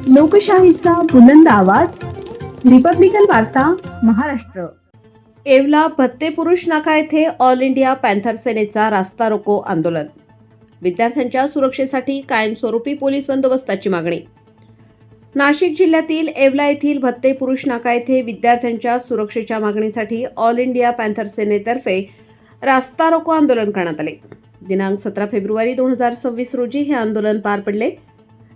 लोकशाहीचा बुलंद आवाज, रिपब्लिकन वार्ता, महाराष्ट्र. येवला भत्ते पुरुष नाका येथे ऑल इंडिया पॅन्थर सेनेचा रास्ता रोको आंदोलन. विद्यार्थ्यांच्या सुरक्षेसाठी कायमस्वरूपी पोलीस बंदोबस्ताची मागणी. नाशिक जिल्ह्यातील येवला येथील भत्ते पुरुष नाका येथे विद्यार्थ्यांच्या सुरक्षेच्या मागणीसाठी ऑल इंडिया पॅन्थर सेनेतर्फे रास्ता रोको आंदोलन करण्यात आले. दिनांक 17 फेब्रुवारी 2026 रोजी हे आंदोलन पार पडले.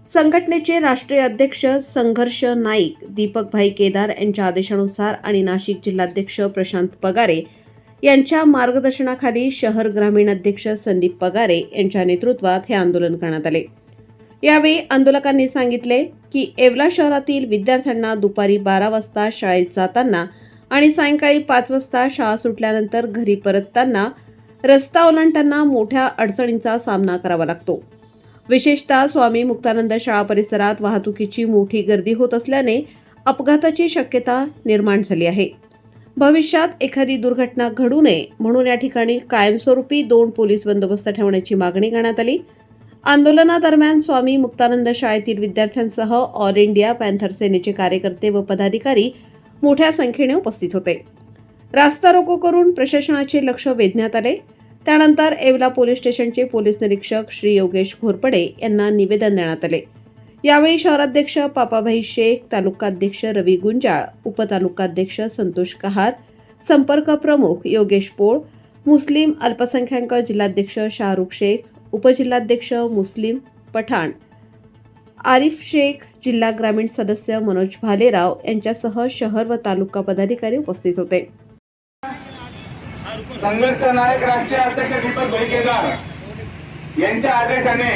संघटनेचे राष्ट्रीय अध्यक्ष संघर्ष नाईक दीपक भाई केदार यांच्या आदेशानुसार आणि नाशिक जिल्हाध्यक्ष प्रशांत पगारे यांच्या मार्गदर्शनाखाली शहर ग्रामीण अध्यक्ष संदीप पगारे यांच्या नेतृत्वात हे आंदोलन करण्यात आले. यावेळी आंदोलकांनी सांगितले की येवला शहरातील विद्यार्थ्यांना दुपारी 12 वाजता शाळेत जाताना आणि सायंकाळी 5 वाजता शाळा सुटल्यानंतर घरी परतताना रस्ता ओलांडताना मोठ्या अडचणींचा सामना करावा लागतो. विशेषतः स्वामी मुक्तानंद शाळा परिसरात वाहतुकीची मोठी गर्दी होत असल्याने अपघाताची शक्यता निर्माण झाली आहे. भविष्यात एखादी दुर्घटना घडू नये म्हणून या ठिकाणी कायमस्वरूपी 2 पोलीस बंदोबस्त ठेवण्याची मागणी करण्यात आली. आंदोलनादरम्यान स्वामी मुक्तानंद शाळेतील विद्यार्थ्यांसह ऑल इंडिया पॅन्थर सेनेचे कार्यकर्ते व पदाधिकारी मोठ्या संख्येने उपस्थित होते. रास्ता रोको करून प्रशासनाचे लक्ष वेधण्यात आले. त्यानंतर येवला पोलीस स्टेशनचे पोलीस निरीक्षक श्री योगेश घोरपडे यांना निवेदन देण्यात आले. यावेळी शहराध्यक्ष पापाभाई शेख, तालुकाध्यक्ष रवी गुंजाळ, उपतालुकाध्यक्ष संतोष कहार, संपर्क प्रमुख योगेश पोळ, मुस्लिम अल्पसंख्याक जिल्हाध्यक्ष शाहरुख शेख, उपजिल्हाध्यक्ष मुस्लिम पठाण आरिफ शेख, जिल्हा ग्रामीण सदस्य मनोज भालेराव यांच्यासह शहर व तालुका पदाधिकारी उपस्थित होते. संघर्ष नायक राष्ट्रीय अध्यक्ष दीपक भाई केदार यांच्या आदेशाने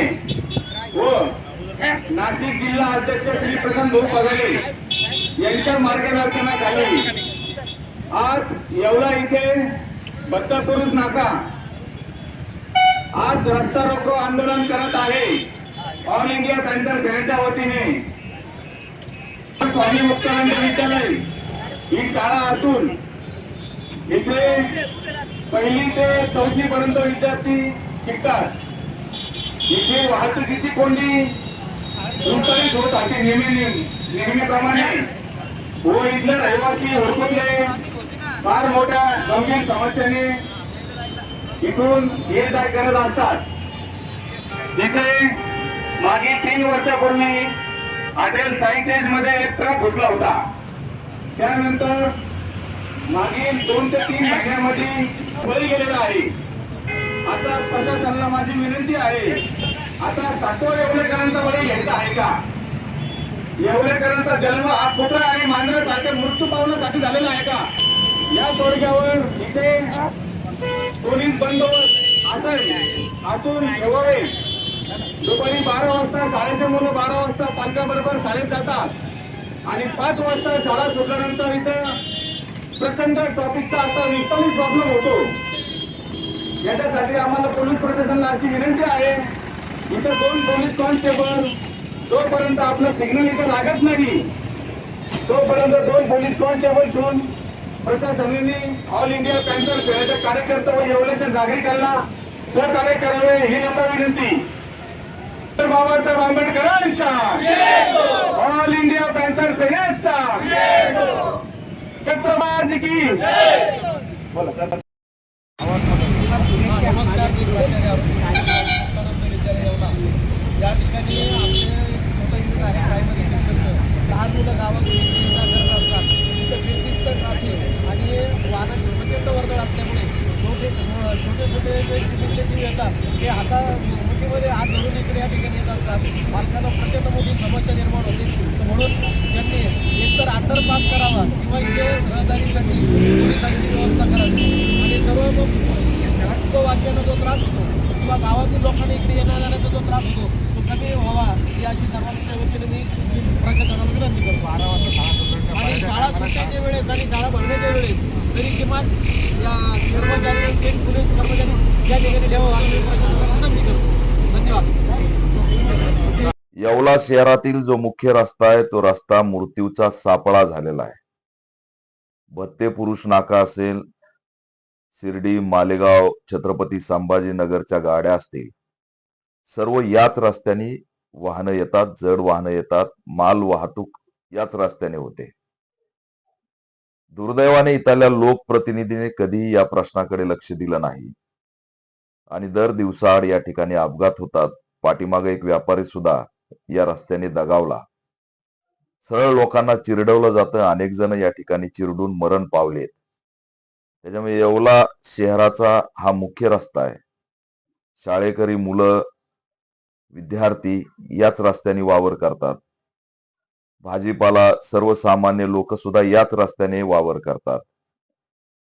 व नाशिक जिल्हा अध्यक्ष श्री प्रशांत भाऊ पगारे यांच्या मार्गदर्शनाखाली आज येवला इथे भत्ते पुरुष नाका आज रस्ता रोको आंदोलन करत आहे. ऑल इंडिया पॅन्थर सेनेच्या वतीने स्वामी मुक्तानंद विद्यालय ही शाळा असून इथे 1ली ते 4थी पर्यंत विद्यार्थी शिकतात. इथे वाहतुकीची कोंडी दुर्गणित होत आहे नेहमीप्रमाणे व इथले रहिवासी हुडकून फार मोठ्या गंभीर समस्येने इथून ये जाय करत असतात. तिथे मागे 3 वर्षापूर्वी हॉटेल साईटेज मध्ये एक ट्रक घुसला होता. त्यानंतर मागील 2 ते 3 महिन्यामध्ये बळी गेलेला आहे. आता प्रशासनाला माझी विनंती आहे, आता सातवा येवलेकरांचा बळी घ्यायचा आहे का? येवलेकरांचा जन्म हा कुत्रा आणि मांजरासारख्या मृत्यू पावण्यासाठी झालेला आहे का? या तोडग्यावर इथे पोलीस बंदोबस्त असून ठेवावे. दुपारी 12 वाजता शाळेचे मुलं 12 वाजता पालकाबरोबर शाळेत जातात आणि 5 वाजता शाळा सुटल्यानंतर इथं प्रचंड ट्रॉफिकचा आता विस्तारित प्रॉब्लेम होतो. याच्यासाठी आम्हाला पोलीस प्रशासनाला अशी विनंती आहे, इथे 2 पोलीस कॉन्स्टेबल जोपर्यंत आपलं सिग्नल इथे लागत नाही तोपर्यंत 2 पोलीस कॉन्स्टेबल ठेवून प्रशासनाने ऑल इंडिया पॅन्थर सेनेच्या कार्यकर्ते व येवल्याच्या नागरिकांना सहकार्य करावे ही नम्र विनंती. बाबासाहेब आंबेडकरांचा ऑल इंडिया पॅन्थर सेनेचा छत्रपती की नमस्कार. या ठिकाणी आपले छोटं युनिट आहे. प्रायमरी शिक्षण लहान मुलं गावात करत असतात. तिथं बेसिक ट्रॅफिक आणि वाहनाची प्रचंड वर्दळ असल्यामुळे छोटे जे जीव येतात ते आता मुठीमध्ये हात धरून इकडे या ठिकाणी येत असतात. पालकांना प्रचंड मोठी समस्या निर्माण होते. म्हणून त्यांनी एकतर अंडरपास करावा किंवा इथे रहदारीसाठी पोलिसांची व्यवस्था करावी आणि सर्व वाक्यानं जो त्रास होतो किंवा गावातील लोकांना इकडे येण्या जाण्याचा जो त्रास होतो तो कमी व्हावा ही अशी सर्वांच्या वतीने मी प्रशासनाला विनंती करतो. आणि शाळा सुटायच्या वेळेस आणि शाळा भरण्याच्या वेळेस तरी किमान या कर्मचारी पोलीस कर्मचारी या ठिकाणी ठेवावं अशी मी प्रशासनाला विनंती करतो. धन्यवाद. येवला शहरातील जो मुख्य रस्ता आहे तो रस्ता मृत्यूचा सापळा झालेला आहे. भत्ते पुरुष नाका असेल, शिर्डी, मालेगाव, छत्रपती संभाजीनगरच्या गाड्या असतील, सर्व याच रस्त्याने वाहनं येतात, जड वाहनं येतात, माल वाहतूक याच रस्त्याने होते. दुर्दैवाने इथल्या लोकप्रतिनिधीने कधीही या प्रश्नाकडे लक्ष दिलं नाही आणि दर दिवसाआड या ठिकाणी अपघात होतात. पाठीमागे एक व्यापारी सुद्धा या रस्त्याने दगावला. सरळ लोकांना चिरडवलं जातं. अनेक जण या ठिकाणी चिरडून मरण पावलेत. त्याच्यामुळे येवला शहराचा हा मुख्य रस्ता आहे. शाळेकरी मुलं, विद्यार्थी याच रस्त्याने वावर करतात. भाजीपाला सर्वसामान्य लोक सुद्धा याच रस्त्याने वावर करतात.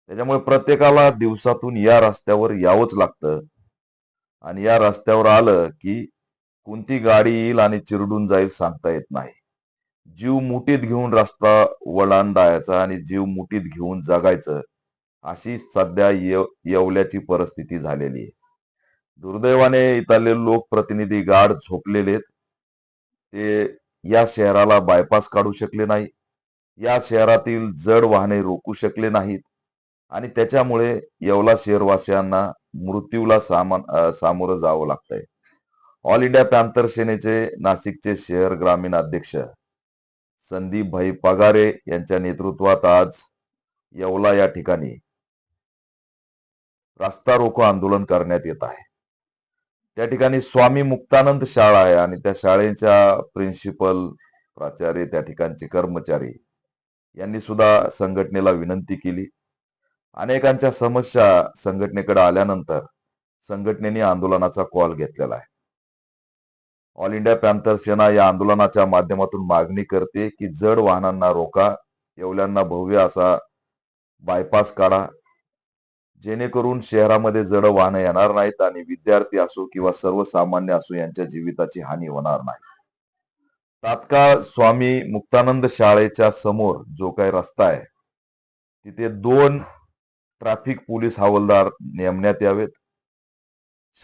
त्याच्यामुळे प्रत्येकाला दिवसातून या रस्त्यावर यावंच लागतं आणि या रस्त्यावर आलं की कोणती गाडी येईल आणि चिरडून जाईल सांगता येत नाही. जीव मुठीत घेऊन रस्ता वळंडायचा आणि जीव मुठीत घेऊन जगायचं अशी सध्या येवल्याची परिस्थिती झालेली आहे. दुर्दैवाने इथले लोकप्रतिनिधी गाढ झोपलेले आहेत. ते या शहराला बायपास काढू शकले नाही. या शहरातील जड वाहने रोखू शकले नाहीत आणि त्याच्यामुळे येवला शहरवासियांना मृत्यूला सामोरं जावं लागतंय. ऑल इंडिया पॅन्थर सेनेचे नाशिकचे शहर ग्रामीण अध्यक्ष संदीप भाई पगारे यांच्या नेतृत्वात आज येवला या ठिकाणी रास्ता रोको आंदोलन करण्यात येत आहे. त्या ठिकाणी स्वामी मुक्तानंद शाळा आहे आणि त्या शाळेच्या प्रिन्सिपल, प्राचार्य, त्या ठिकाणचे कर्मचारी यांनी सुद्धा संघटनेला विनंती केली. अनेकांच्या समस्या संघटनेकडे आल्यानंतर संघटनेने आंदोलनाचा कॉल घेतलेला आहे. ऑल इंडिया पॅन्थर सेना या आंदोलनाच्या माध्यमातून मागणी करते की जड वाहनांना रोका, येवल्यांना भव्य असा बायपास काढा, जेणेकरून शहरामध्ये जड वाहनं येणार नाहीत आणि विद्यार्थी असो किंवा सर्वसामान्य असो यांच्या जीविताची हानी होणार नाही. तात्काळ स्वामी मुक्तानंद शाळेच्या समोर जो काही रस्ता आहे तिथे 2 ट्रॅफिक पोलीस हवालदार नेमण्यात यावेत.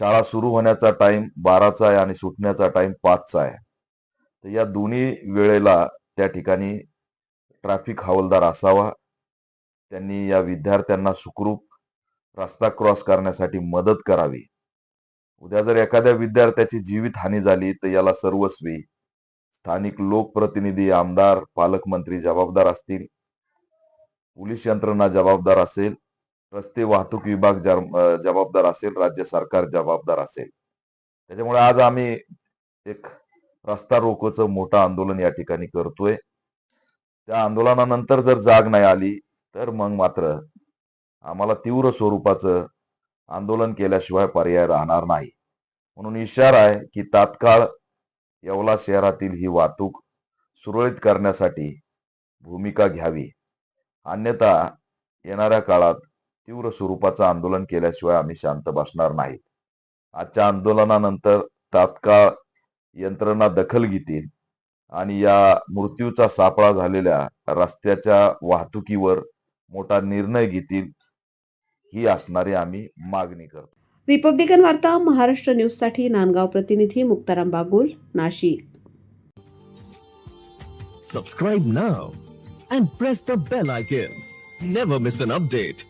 शाळा सुरू होण्याचा टाइम 12चा आहे आणि सुटण्याचा टाइम 5चा आहे. तर या दोन्ही वेळेला त्या ठिकाणी ट्रॅफिक हवालदार असावा. त्यांनी या विद्यार्थ्यांना सुखरूप रस्ता क्रॉस करण्यासाठी मदत करावी. उद्या जर एखाद्या विद्यार्थ्याची जीवित हानी झाली तर याला सर्वस्वी स्थानिक लोकप्रतिनिधी, आमदार, पालकमंत्री जबाबदार असतील, पोलीस यंत्रणा जबाबदार असेल, रस्ते वाहतूक विभाग जबाबदार असेल, राज्य सरकार जबाबदार असेल. त्याच्यामुळे आज आम्ही एक रस्ता रोकोचं मोठं आंदोलन या ठिकाणी करतोय. त्या आंदोलनानंतर जर जाग नाही आली तर मग मात्र आम्हाला तीव्र स्वरूपाचं आंदोलन केल्याशिवाय पर्याय राहणार नाही. म्हणून इशारा आहे की तात्काळ येवला शहरातील ही वाहतूक सुरळीत करण्यासाठी भूमिका घ्यावी. अन्यथा येणाऱ्या काळात तीव्र स्वरूपाचं आंदोलन केल्याशिवाय आम्ही शांत बसणार नाहीत. आजच्या आंदोलनानंतर तात्काळ यंत्रणा दखल घेतील आणि या मृत्यूचा सापळा झालेल्या रस्त्याच्या वाहतुकीवर मोठा निर्णय घेतील, ही असणारी आम्ही मागणी करतो. रिपब्लिकन वार्ता महाराष्ट्र न्यूजसाठी नांदगाव प्रतिनिधी Muktaram Bagul, Nashik. Subscribe now and press the bell icon. Never miss an update.